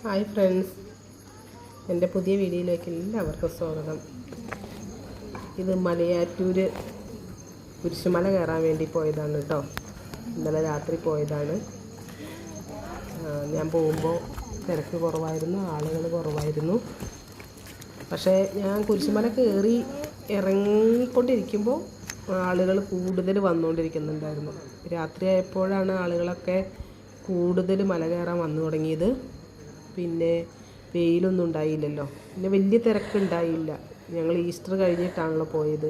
Hi friends, എൻ്റെ പുതിയ വീഡിയോയിലേക്ക് എല്ലാവർക്കും സ്വാഗതം. ഇത് മലയാറ്റൂർ കുരിശുമല കയറാൻ വേണ്ടി പോയതാണ് കേട്ടോ. ഇന്നലെ രാത്രി പോയതാണ്. ഞാൻ പോകുമ്പോൾ തിരക്ക് കുറവായിരുന്നു, ആളുകൾ കുറവായിരുന്നു. പക്ഷേ ഞാൻ കുരിശുമല കയറി ഇറങ്ങിക്കൊണ്ടിരിക്കുമ്പോൾ ആളുകൾ കൂടുതൽ വന്നുകൊണ്ടിരിക്കുന്നുണ്ടായിരുന്നു. രാത്രിയായപ്പോഴാണ് ആളുകളൊക്കെ കൂടുതൽ മല കയറാൻ വന്നു തുടങ്ങിയത്. പിന്നെ വെയിലൊന്നും ഉണ്ടായില്ലല്ലോ, പിന്നെ വലിയ തിരക്കുണ്ടായില്ല. ഞങ്ങൾ ഈസ്റ്റർ കഴിഞ്ഞിട്ടാണല്ലോ പോയത്,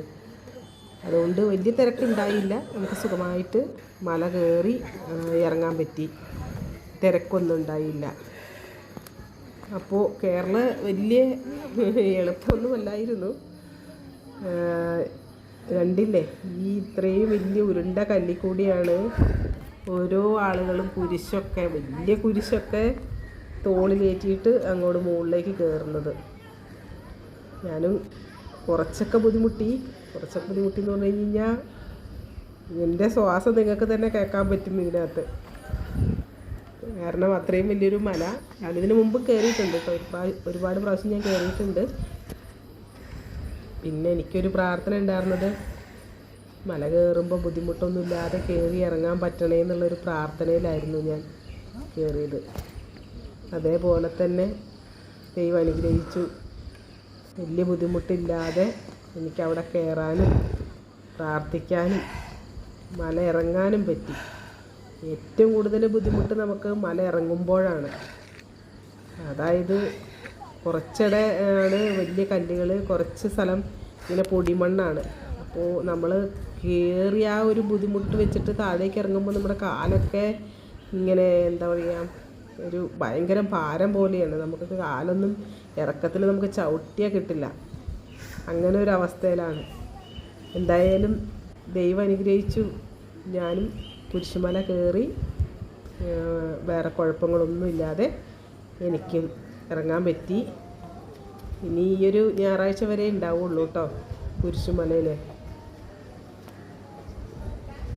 അതുകൊണ്ട് വലിയ തിരക്കുണ്ടായില്ല. നമുക്ക് സുഖമായിട്ട് മല കയറി ഇറങ്ങാൻ പറ്റി, തിരക്കൊന്നും ഉണ്ടായില്ല. അപ്പോൾ കേരളം വലിയ എളുപ്പമൊന്നുമല്ലായിരുന്നു. കണ്ടില്ലേ, ഈ ഇത്രയും വലിയ ഉരുണ്ട കല്ലിക്കൂടിയാണ് ഓരോ ആളുകളും കുരിശൊക്കെ, വലിയ കുരിശൊക്കെ തോളിലേറ്റിയിട്ട് അങ്ങോട്ട് മുകളിലേക്ക് കയറുന്നത്. ഞാനും കുറച്ചൊക്കെ ബുദ്ധിമുട്ടി എന്ന് പറഞ്ഞു കഴിഞ്ഞാൽ എൻ്റെ ശ്വാസം നിങ്ങൾക്ക് തന്നെ കേൾക്കാൻ പറ്റും ഇതിനകത്ത്. കാരണം അത്രയും വലിയൊരു മല ഞാനിതിന് മുമ്പ് കയറിയിട്ടുണ്ട് കേട്ടോ, ഒരുപാട് പ്രാവശ്യം ഞാൻ കയറിയിട്ടുണ്ട്. പിന്നെ എനിക്കൊരു പ്രാർത്ഥന ഉണ്ടായിരുന്നത്, മല കയറുമ്പോൾ ബുദ്ധിമുട്ടൊന്നുമില്ലാതെ കയറി ഇറങ്ങാൻ പറ്റണേ എന്നുള്ളൊരു പ്രാർത്ഥനയിലായിരുന്നു ഞാൻ കയറിയത്. അതേപോലെ തന്നെ ദൈവം അനുഗ്രഹിച്ചു. വലിയ ബുദ്ധിമുട്ടില്ലാതെ എനിക്കവിടെ കയറാനും പ്രാർത്ഥിക്കാനും മല ഇറങ്ങാനും പറ്റി. ഏറ്റവും കൂടുതൽ ബുദ്ധിമുട്ട് നമുക്ക് മല ഇറങ്ങുമ്പോഴാണ്. അതായത് കുറച്ചിടെ ആണ് വലിയ കല്ലുകൾ, കുറച്ച് സ്ഥലം ഇങ്ങനെ പൊടിമണ്ണാണ്. അപ്പോൾ നമ്മൾ കയറി ആ ഒരു ബുദ്ധിമുട്ട് വെച്ചിട്ട് താഴേക്ക് ഇറങ്ങുമ്പോൾ നമ്മുടെ കാലൊക്കെ ഇങ്ങനെ എന്താ പറയുക, ഒരു ഭയങ്കര ഭാരം പോലെയാണ്. നമുക്ക് കാലൊന്നും ഇറക്കത്തിൽ നമുക്ക് ചവിട്ടിയാൽ കിട്ടില്ല, അങ്ങനെ ഒരു അവസ്ഥയിലാണ്. എന്തായാലും ദൈവം അനുഗ്രഹിച്ചു. ഞാനും കുരിശുമല കയറി വേറെ കുഴപ്പങ്ങളൊന്നും ഇല്ലാതെ എനിക്കും ഇറങ്ങാൻ പറ്റി. ഇനി ഈ ഒരു ഞായറാഴ്ച വരെ ഉണ്ടാവുള്ളൂ കേട്ടോ കുരിശുമലയിൽ.